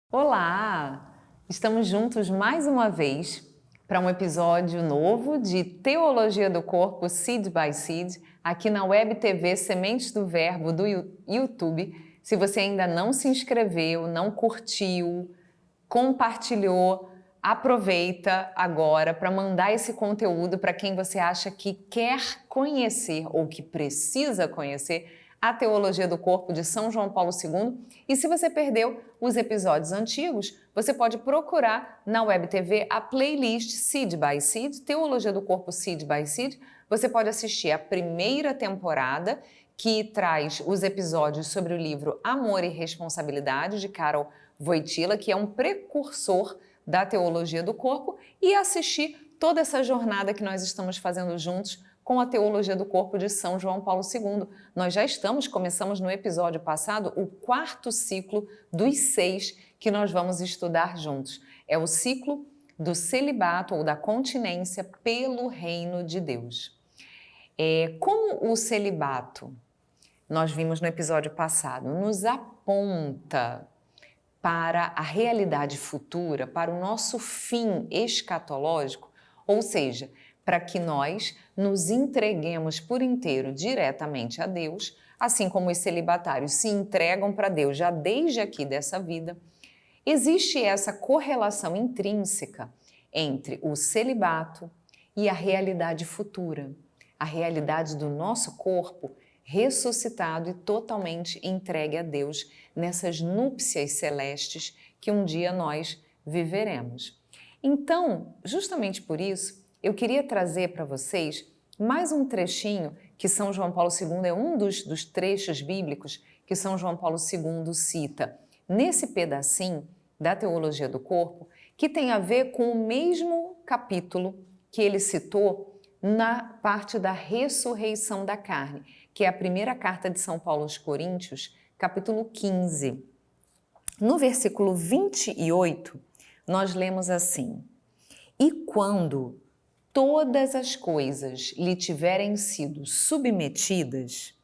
Olá! Estamos juntos mais uma vez para um episódio novo de Teologia do Corpo Seed by Seed, aqui na Web TV Sementes do Verbo do YouTube. Se você ainda não se inscreveu, não curtiu, compartilhou, aproveita agora para mandar esse conteúdo para quem você acha que quer conhecer ou que precisa conhecer a Teologia do Corpo de São João Paulo II. E se você perdeu os episódios antigos, você pode procurar na Web TV a playlist Seed by Seed, Teologia do Corpo Seed by Seed. Você pode assistir a primeira temporada, que traz os episódios sobre o livro Amor e Responsabilidade, de Karol Wojtyla, que é um precursor da Teologia do Corpo, e assistir toda essa jornada que nós estamos fazendo juntos com a Teologia do Corpo de São João Paulo II. Nós já começamos no episódio passado, o quarto ciclo dos 6 que nós vamos estudar juntos. É o ciclo do celibato ou da continência pelo reino de Deus. Como o celibato, nós vimos no episódio passado, nos aponta para a realidade futura, para o nosso fim escatológico, ou seja, para que nós nos entreguemos por inteiro diretamente a Deus, assim como os celibatários se entregam para Deus já desde aqui dessa vida. Existe essa correlação intrínseca entre o celibato e a realidade futura, a realidade do nosso corpo ressuscitado e totalmente entregue a Deus nessas núpcias celestes que um dia nós viveremos. Então, justamente por isso, eu queria trazer para vocês mais um trechinho que São João Paulo II é um dos trechos bíblicos que São João Paulo II cita nesse pedacinho da Teologia do Corpo, que tem a ver com o mesmo capítulo que ele citou na parte da ressurreição da carne, que é a primeira carta de São Paulo aos Coríntios, capítulo 15. No versículo 28, nós lemos assim: "E quando todas as coisas lhe tiverem sido submetidas,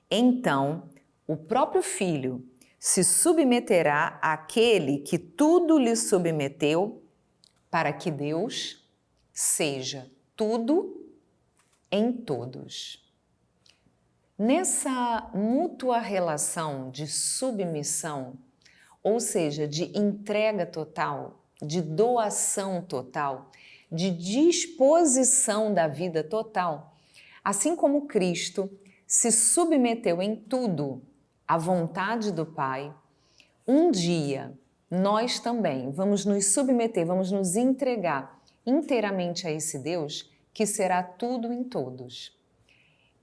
então o próprio Filho se submeterá àquele que tudo lhe submeteu, para que Deus seja tudo em todos." Nessa mútua relação de submissão, ou seja, de entrega total, de doação total, de disposição da vida total, assim como Cristo se submeteu em tudo à vontade do Pai, um dia nós também vamos nos submeter, vamos nos entregar inteiramente a esse Deus que será tudo em todos.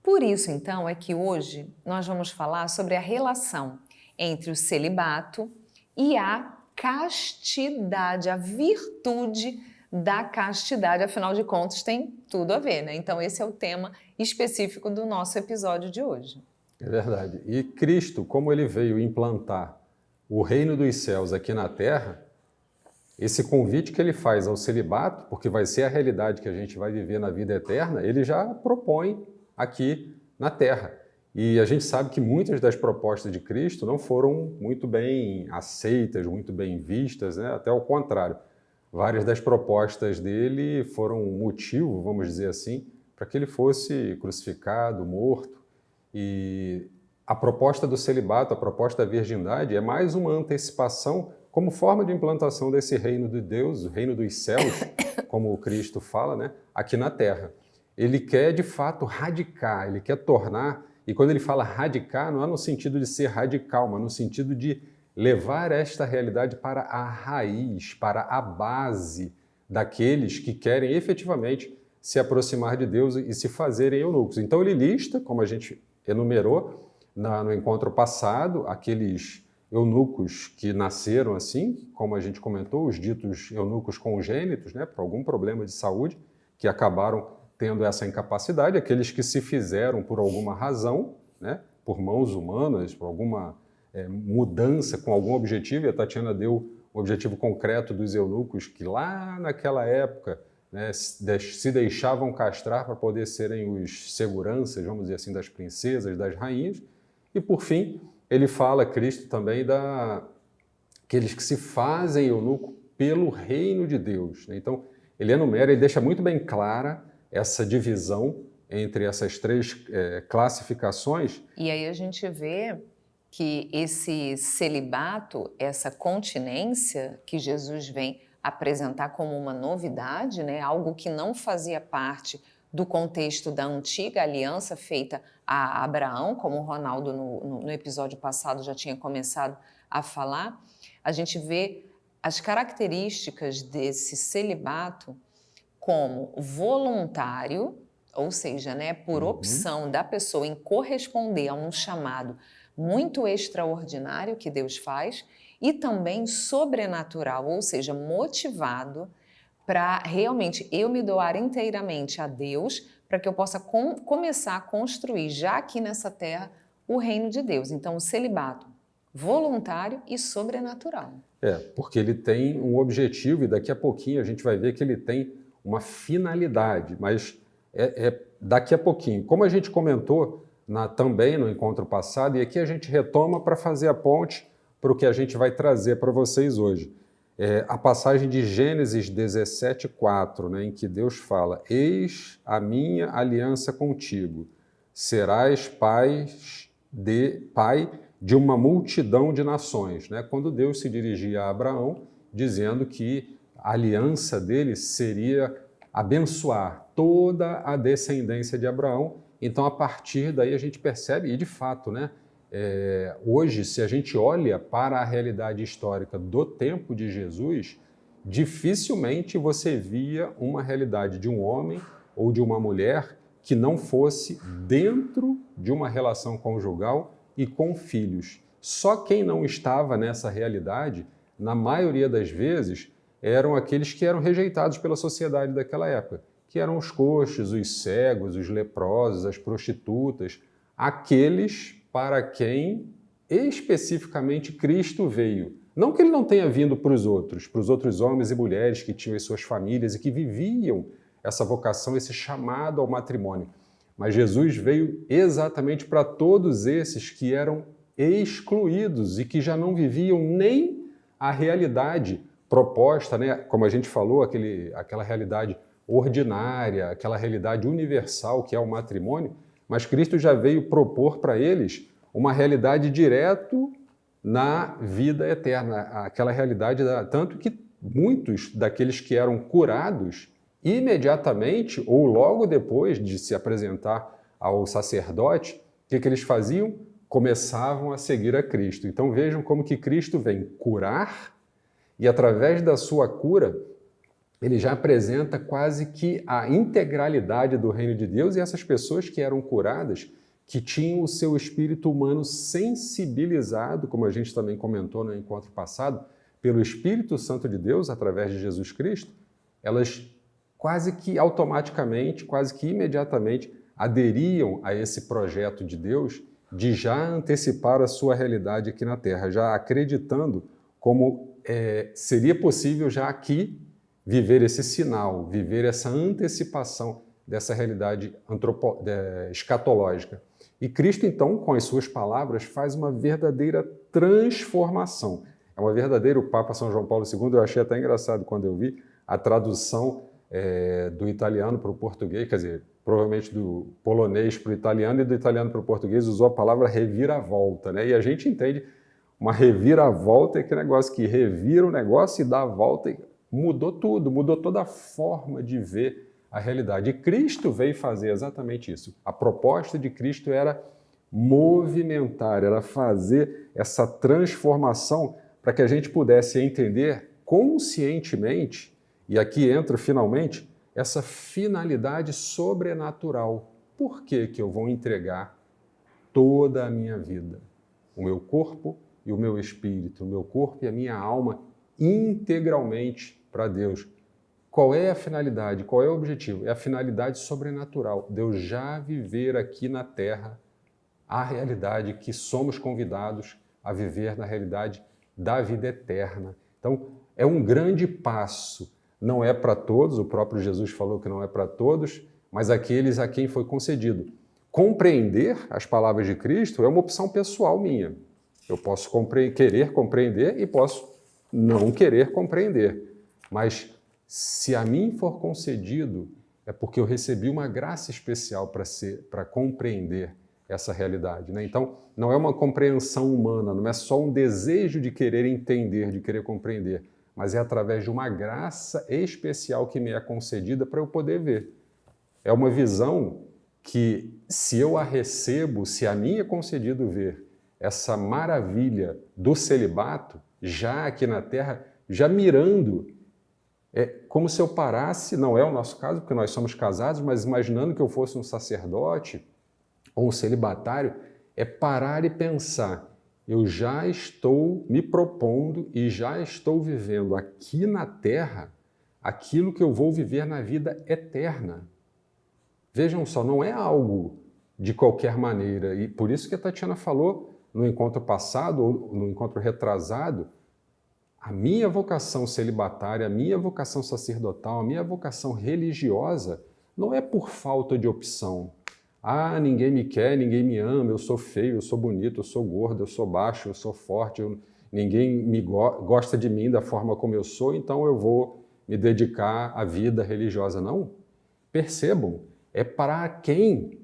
Por isso, então, é que hoje nós vamos falar sobre a relação entre o celibato e a castidade, a virtude da castidade, afinal de contas, tem tudo a ver, né? Então, esse é o tema específico do nosso episódio de hoje. É verdade. E Cristo, como ele veio implantar o reino dos céus aqui na terra, esse convite que ele faz ao celibato, porque vai ser a realidade que a gente vai viver na vida eterna, ele já propõe aqui na terra. E a gente sabe que muitas das propostas de Cristo não foram muito bem aceitas, muito bem vistas, né? Até ao contrário. Várias das propostas dele foram motivo, vamos dizer assim, para que ele fosse crucificado, morto. E a proposta do celibato, a proposta da virgindade, é mais uma antecipação como forma de implantação desse reino de Deus, o reino dos céus, como o Cristo fala, né, aqui na terra. Ele quer, de fato, radicar, ele quer tornar, e quando ele fala radicar, não é no sentido de ser radical, mas no sentido de levar esta realidade para a raiz, para a base daqueles que querem efetivamente se aproximar de Deus e se fazerem eunucos. Então ele lista, como a gente enumerou no encontro passado, aqueles eunucos que nasceram assim, como a gente comentou, os ditos eunucos congênitos, né, por algum problema de saúde, que acabaram tendo essa incapacidade, aqueles que se fizeram por alguma razão, né, por mãos humanas, por alguma mudança com algum objetivo, e a Tatiana deu o objetivo concreto dos eunucos, que lá naquela época, né, se deixavam castrar para poder serem os seguranças, vamos dizer assim, das princesas, das rainhas. E por fim, ele fala, Cristo também, aqueles que se fazem eunuco pelo reino de Deus. Né? Então, ele enumera e deixa muito bem clara essa divisão entre essas três classificações. E aí a gente vê que esse celibato, essa continência que Jesus vem apresentar como uma novidade, né, algo que não fazia parte do contexto da antiga aliança feita a Abraão, como o Ronaldo no episódio passado já tinha começado a falar, a gente vê as características desse celibato como voluntário, ou seja, né, por opção da pessoa em corresponder a um chamado muito extraordinário que Deus faz, e também sobrenatural, ou seja, motivado para realmente eu me doar inteiramente a Deus, para que eu possa começar a construir já aqui nessa terra o reino de Deus. Então, o celibato voluntário e sobrenatural. Porque ele tem um objetivo e daqui a pouquinho a gente vai ver que ele tem uma finalidade, mas daqui a pouquinho. Como a gente comentou também no encontro passado, e aqui a gente retoma para fazer a ponte para o que a gente vai trazer para vocês hoje. A passagem de Gênesis 17:4, né, em que Deus fala: eis a minha aliança contigo, serás pai de uma multidão de nações. Né? Quando Deus se dirigia a Abraão, dizendo que a aliança dele seria abençoar toda a descendência de Abraão. Então, a partir daí a gente percebe, e de fato, né, hoje, se a gente olha para a realidade histórica do tempo de Jesus, dificilmente você via uma realidade de um homem ou de uma mulher que não fosse dentro de uma relação conjugal e com filhos. Só quem não estava nessa realidade, na maioria das vezes, eram aqueles que eram rejeitados pela sociedade daquela época, que eram os coxos, os cegos, os leprosos, as prostitutas, aqueles para quem especificamente Cristo veio. Não que ele não tenha vindo para os outros homens e mulheres que tinham as suas famílias e que viviam essa vocação, esse chamado ao matrimônio, mas Jesus veio exatamente para todos esses que eram excluídos e que já não viviam nem a realidade proposta, né? Como a gente falou, aquela realidade ordinária, aquela realidade universal que é o matrimônio, mas Cristo já veio propor para eles uma realidade direto na vida eterna, aquela realidade, tanto que muitos daqueles que eram curados, imediatamente ou logo depois de se apresentar ao sacerdote, o que eles faziam? Começavam a seguir a Cristo. Então vejam como que Cristo vem curar e através da sua cura ele já apresenta quase que a integralidade do reino de Deus e essas pessoas que eram curadas, que tinham o seu espírito humano sensibilizado, como a gente também comentou no encontro passado, pelo Espírito Santo de Deus, através de Jesus Cristo, elas quase que automaticamente, quase que imediatamente aderiam a esse projeto de Deus de já antecipar a sua realidade aqui na Terra, já acreditando como seria possível já aqui viver esse sinal, viver essa antecipação dessa realidade escatológica. E Cristo, então, com as suas palavras, faz uma verdadeira transformação. É uma verdadeira, o Papa São João Paulo II, eu achei até engraçado quando eu vi a tradução do italiano para o português, quer dizer, provavelmente do polonês para o italiano e do italiano para o português, usou a palavra reviravolta, né? E a gente entende uma reviravolta é aquele negócio que revira o negócio e dá a volta e mudou tudo, mudou toda a forma de ver a realidade. E Cristo veio fazer exatamente isso. A proposta de Cristo era movimentar, era fazer essa transformação para que a gente pudesse entender conscientemente, e aqui entra finalmente, essa finalidade sobrenatural. Por que que eu vou entregar toda a minha vida? O meu corpo e o meu espírito, o meu corpo e a minha alma integralmente para Deus. Qual é a finalidade? Qual é o objetivo? É a finalidade sobrenatural. Deus já viver aqui na Terra a realidade que somos convidados a viver na realidade da vida eterna. Então, é um grande passo. Não é para todos, o próprio Jesus falou que não é para todos, mas aqueles a quem foi concedido. Compreender as palavras de Cristo é uma opção pessoal minha. Eu posso querer compreender e posso não querer compreender. Mas se a mim for concedido, é porque eu recebi uma graça especial para compreender essa realidade, né? Então, não é uma compreensão humana, não é só um desejo de querer entender, de querer compreender, mas é através de uma graça especial que me é concedida para eu poder ver. É uma visão que, se eu a recebo, se a mim é concedido ver essa maravilha do celibato, já aqui na Terra, já mirando, é como se eu parasse, não é o nosso caso, porque nós somos casados, mas imaginando que eu fosse um sacerdote ou um celibatário, é parar e pensar, eu já estou me propondo e já estou vivendo aqui na Terra aquilo que eu vou viver na vida eterna. Vejam só, não é algo de qualquer maneira, e por isso que a Tatiana falou no encontro passado, ou no encontro retrasado, a minha vocação celibatária, a minha vocação sacerdotal, a minha vocação religiosa não é por falta de opção. Ah, ninguém me quer, ninguém me ama, eu sou feio, eu sou bonito, eu sou gordo, eu sou baixo, eu sou forte, ninguém gosta de mim da forma como eu sou, então eu vou me dedicar à vida religiosa. Não. Percebam, é para quem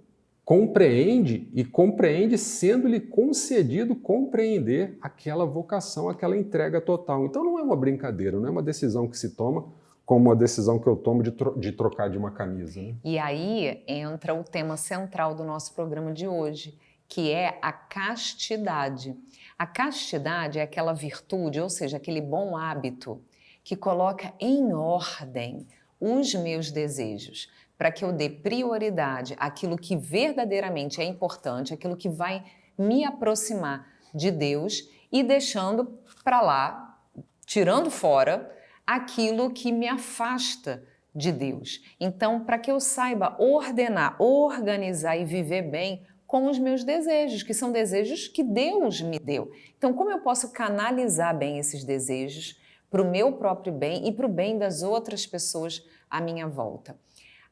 compreende e compreende sendo-lhe concedido compreender aquela vocação, aquela entrega total. Então não é uma brincadeira, não é uma decisão que se toma como uma decisão que eu tomo de trocar de uma camisa. Né? E aí entra o tema central do nosso programa de hoje, que é a castidade. A castidade é aquela virtude, ou seja, aquele bom hábito que coloca em ordem os meus desejos, para que eu dê prioridade àquilo que verdadeiramente é importante, aquilo que vai me aproximar de Deus e deixando para lá, tirando fora aquilo que me afasta de Deus. Então, para que eu saiba ordenar, organizar e viver bem com os meus desejos, que são desejos que Deus me deu. Então, como eu posso canalizar bem esses desejos para o meu próprio bem e para o bem das outras pessoas à minha volta?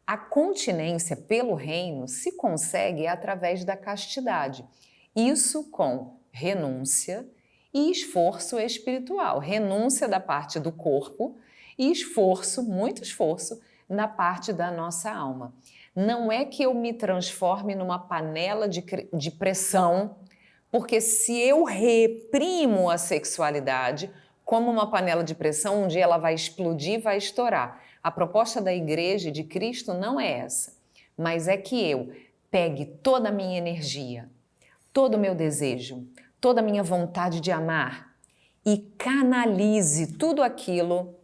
A continência pelo reino se consegue através da castidade. Isso com renúncia e esforço espiritual. Renúncia da parte do corpo e esforço, muito esforço, na parte da nossa alma. Não é que eu me transforme numa panela de pressão, porque se eu reprimo a sexualidade como uma panela de pressão, um dia ela vai explodir, vai estourar. A proposta da Igreja e de Cristo não é essa, mas é que eu pegue toda a minha energia, todo o meu desejo, toda a minha vontade de amar e canalize tudo aquilo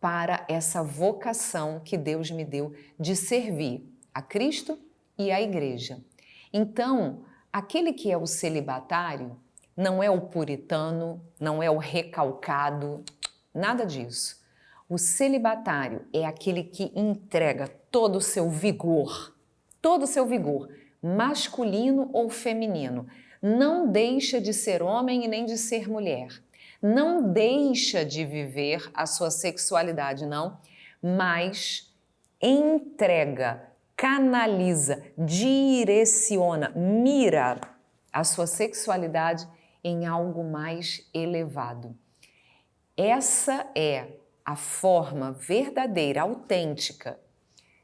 para essa vocação que Deus me deu de servir a Cristo e a Igreja. Então, aquele que é o celibatário não é o puritano, não é o recalcado, nada disso. O celibatário é aquele que entrega todo o seu vigor, masculino ou feminino. Não deixa de ser homem e nem de ser mulher. Não deixa de viver a sua sexualidade, não, mas entrega, canaliza, direciona, mira a sua sexualidade em algo mais elevado. Essa é a forma verdadeira, autêntica,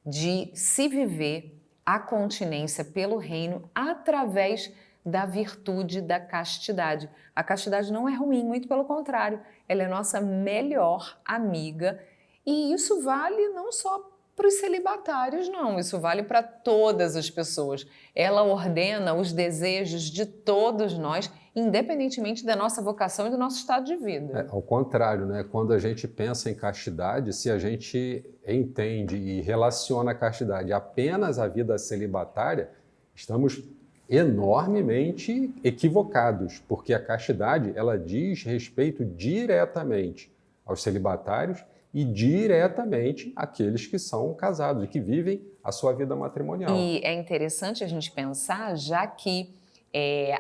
de se viver a continência pelo reino através da virtude da castidade. A castidade não é ruim, muito pelo contrário, ela é nossa melhor amiga e isso vale não só para os celibatários, não, isso vale para todas as pessoas. Ela ordena os desejos de todos nós, independentemente da nossa vocação e do nosso estado de vida. Ao contrário, né? Quando a gente pensa em castidade, se a gente entende e relaciona a castidade apenas à vida celibatária, estamos enormemente equivocados, porque a castidade ela diz respeito diretamente aos celibatários e diretamente àqueles que são casados e que vivem a sua vida matrimonial. E é interessante a gente pensar, já que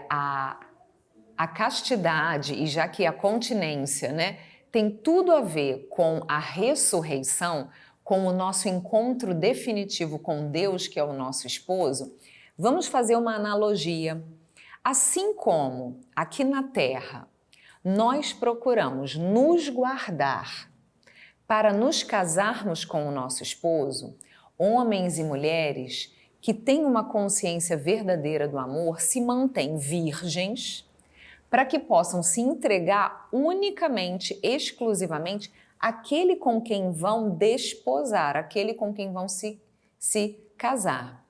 a castidade e já que a continência, né, tem tudo a ver com a ressurreição, com o nosso encontro definitivo com Deus, que é o nosso esposo, vamos fazer uma analogia. Assim como aqui na Terra nós procuramos nos guardar para nos casarmos com o nosso esposo, homens e mulheres que têm uma consciência verdadeira do amor se mantêm virgens para que possam se entregar unicamente, exclusivamente, àquele com quem vão desposar, aquele com quem vão se casar.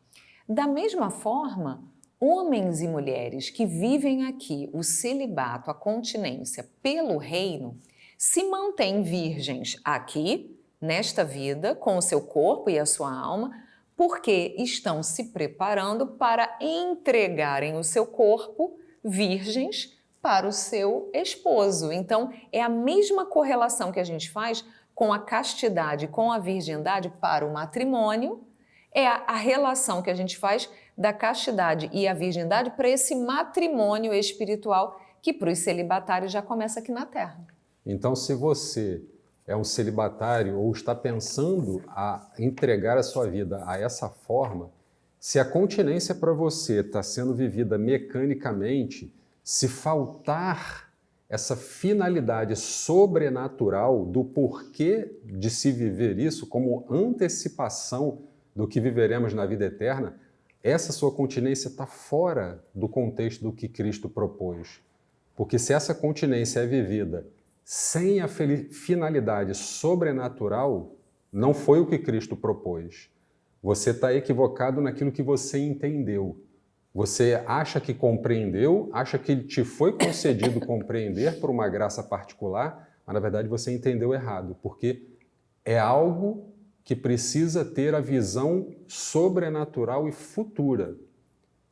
Da mesma forma, homens e mulheres que vivem aqui o celibato, a continência pelo reino, se mantêm virgens aqui, nesta vida, com o seu corpo e a sua alma, porque estão se preparando para entregarem o seu corpo virgens para o seu esposo. Então, é a mesma correlação que a gente faz com a castidade, com a virgindade para o matrimônio, é a relação que a gente faz da castidade e a virgindade para esse matrimônio espiritual que para os celibatários já começa aqui na Terra. Então, se você é um celibatário ou está pensando a entregar a sua vida a essa forma, se a continência para você está sendo vivida mecanicamente, se faltar essa finalidade sobrenatural do porquê de se viver isso como antecipação do que viveremos na vida eterna, essa sua continência está fora do contexto do que Cristo propôs. Porque se essa continência é vivida sem a finalidade sobrenatural, não foi o que Cristo propôs. Você está equivocado naquilo que você entendeu. Você acha que compreendeu, acha que te foi concedido compreender por uma graça particular, mas na verdade você entendeu errado, porque é algo que precisa ter a visão sobrenatural e futura.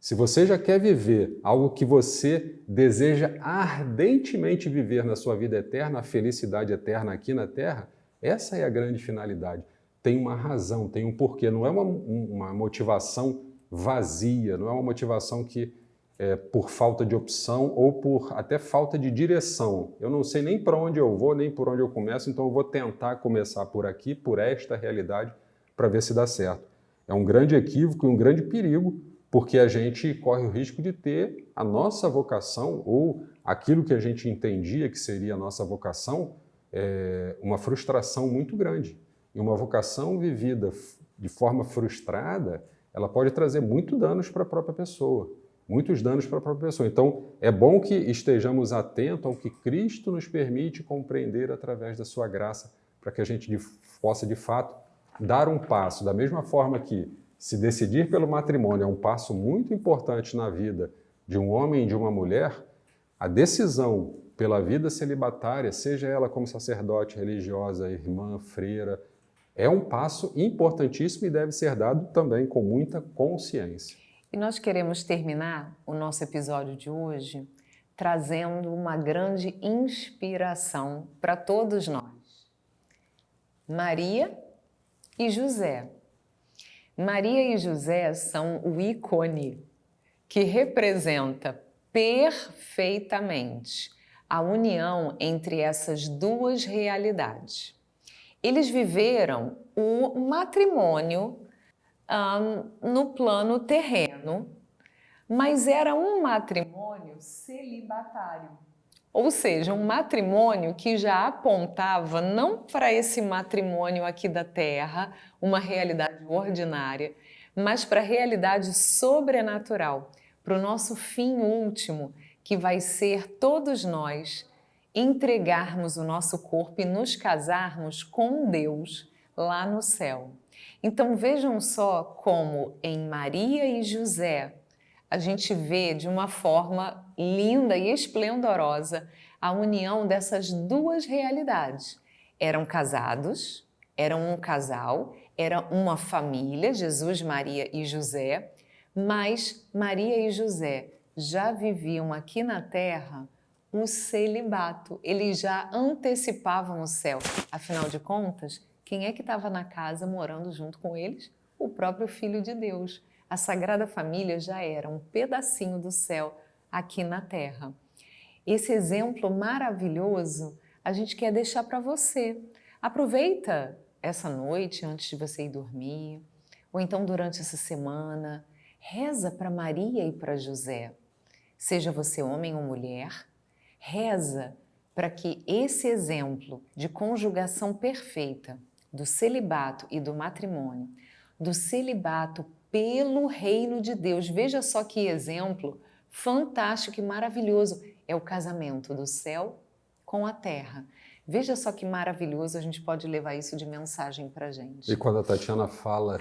Se você já quer viver algo que você deseja ardentemente viver na sua vida eterna, a felicidade eterna aqui na Terra, essa é a grande finalidade. Tem uma razão, tem um porquê. Não é uma motivação vazia, não é uma motivação que é por falta de opção ou por até falta de direção. Eu não sei nem para onde eu vou, nem por onde eu começo, então eu vou tentar começar por aqui, por esta realidade, para ver se dá certo. É um grande equívoco e um grande perigo, porque a gente corre o risco de ter a nossa vocação ou aquilo que a gente entendia que seria a nossa vocação, uma frustração muito grande. E uma vocação vivida de forma frustrada, ela pode trazer muitos danos para a própria pessoa. Muitos danos para a própria pessoa. Então, é bom que estejamos atentos ao que Cristo nos permite compreender através da sua graça, para que a gente possa, de fato, dar um passo. Da mesma forma que se decidir pelo matrimônio é um passo muito importante na vida de um homem e de uma mulher, a decisão pela vida celibatária, seja ela como sacerdote, religiosa, irmã, freira, é um passo importantíssimo e deve ser dado também com muita consciência. E nós queremos terminar o nosso episódio de hoje trazendo uma grande inspiração para todos nós. Maria e José. Maria e José são o ícone que representa perfeitamente a união entre essas duas realidades. Eles viveram o matrimônio no plano terreno, mas era um matrimônio celibatário. Ou seja, um matrimônio que já apontava não para esse matrimônio aqui da Terra, uma realidade ordinária, mas para a realidade sobrenatural, para o nosso fim último, que vai ser todos nós entregarmos o nosso corpo e nos casarmos com Deus lá no céu. Então vejam só como em Maria e José a gente vê de uma forma linda e esplendorosa a união dessas duas realidades. Eram casados, eram um casal, era uma família, Jesus, Maria e José, mas Maria e José já viviam aqui na Terra o celibato. Eles já antecipavam o céu. Afinal de contas, quem é que estava na casa morando junto com eles? O próprio Filho de Deus. A Sagrada Família já era um pedacinho do céu aqui na Terra. Esse exemplo maravilhoso a gente quer deixar para você. Aproveita essa noite antes de você ir dormir, ou então durante essa semana, reza para Maria e para José. Seja você homem ou mulher, reza para que esse exemplo de conjugação perfeita do celibato e do matrimônio, do celibato pelo reino de Deus, veja só que exemplo fantástico e maravilhoso, é o casamento do céu com a terra. Veja só que maravilhoso, a gente pode levar isso de mensagem para a gente. E quando a Tatiana fala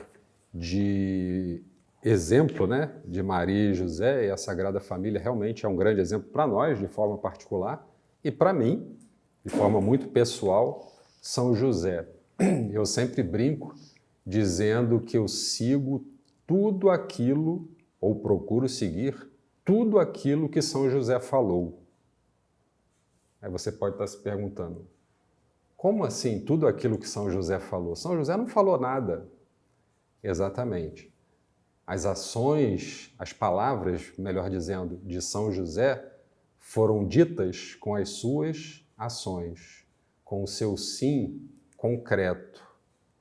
de exemplo, né, de Maria e José e a Sagrada Família, realmente é um grande exemplo para nós, de forma particular, e para mim, de forma muito pessoal, São José. Eu sempre brinco dizendo que eu sigo tudo aquilo, ou procuro seguir, tudo aquilo que São José falou. Aí você pode estar se perguntando, como assim tudo aquilo que São José falou? São José não falou nada. Exatamente. As ações, as palavras, melhor dizendo, de São José foram ditas com as suas ações, com o seu sim concreto,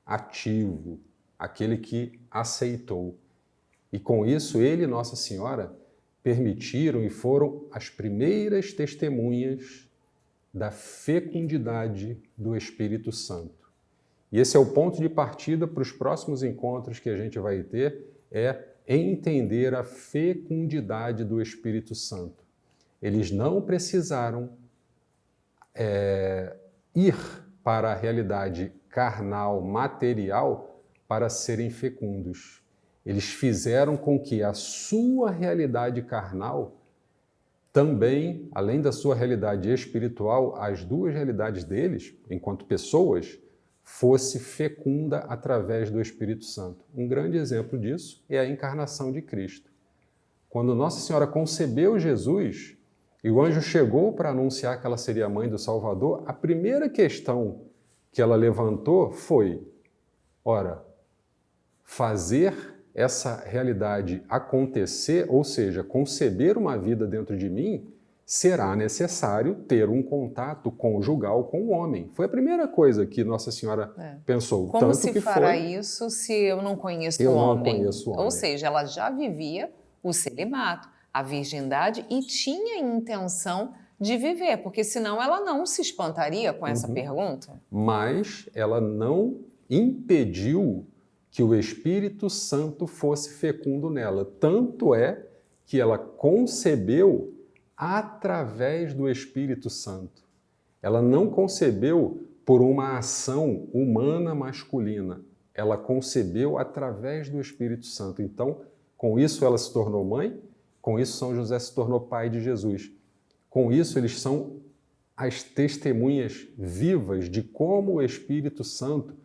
ativo, aquele que aceitou. E com isso ele e Nossa Senhora permitiram e foram as primeiras testemunhas da fecundidade do Espírito Santo. E esse é o ponto de partida para os próximos encontros que a gente vai ter, é entender a fecundidade do Espírito Santo. Eles não precisaram ir para a realidade carnal, material, para serem fecundos. Eles fizeram com que a sua realidade carnal também, além da sua realidade espiritual, as duas realidades deles, enquanto pessoas, fosse fecunda através do Espírito Santo. Um grande exemplo disso é a encarnação de Cristo. Quando Nossa Senhora concebeu Jesus e o anjo chegou para anunciar que ela seria a mãe do Salvador, a primeira questão que ela levantou foi, ora, fazer essa realidade acontecer, ou seja, conceber uma vida dentro de mim, será necessário ter um contato conjugal com o homem. Foi a primeira coisa que Nossa Senhora pensou. Como tanto se que fará foi, isso se eu não conheço eu o não homem? conheço o homem. Ou seja, ela já vivia o celibato, a virgindade e tinha intenção de viver, porque senão ela não se espantaria com essa pergunta. Mas ela não impediu que o Espírito Santo fosse fecundo nela. Tanto é que ela concebeu através do Espírito Santo. Ela não concebeu por uma ação humana masculina. Ela concebeu através do Espírito Santo. Então, com isso ela se tornou mãe, com isso São José se tornou pai de Jesus. Com isso eles são as testemunhas vivas de como o Espírito Santo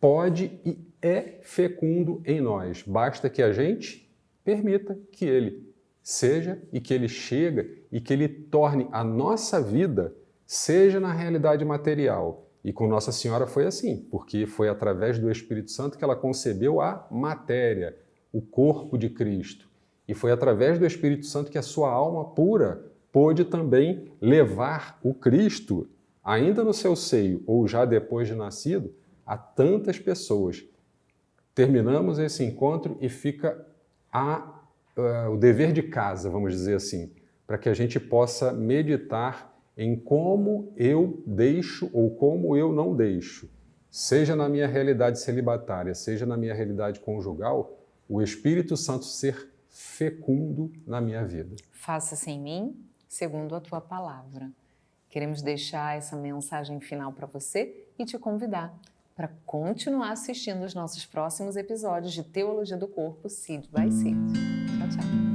pode e é fecundo em nós. Basta que a gente permita que ele seja e que ele chegue e que ele torne a nossa vida seja na realidade material. E com Nossa Senhora foi assim, porque foi através do Espírito Santo que ela concebeu a matéria, o corpo de Cristo. E foi através do Espírito Santo que a sua alma pura pôde também levar o Cristo, ainda no seu seio ou já depois de nascido, a tantas pessoas. Terminamos esse encontro e fica o dever de casa, vamos dizer assim, para que a gente possa meditar em como eu deixo ou como eu não deixo, seja na minha realidade celibatária, seja na minha realidade conjugal, o Espírito Santo ser fecundo na minha vida. Faça-se em mim, segundo a tua palavra. Queremos deixar essa mensagem final para você e te convidar para continuar assistindo os nossos próximos episódios de Teologia do Corpo, Seed by Seed. Tchau, tchau.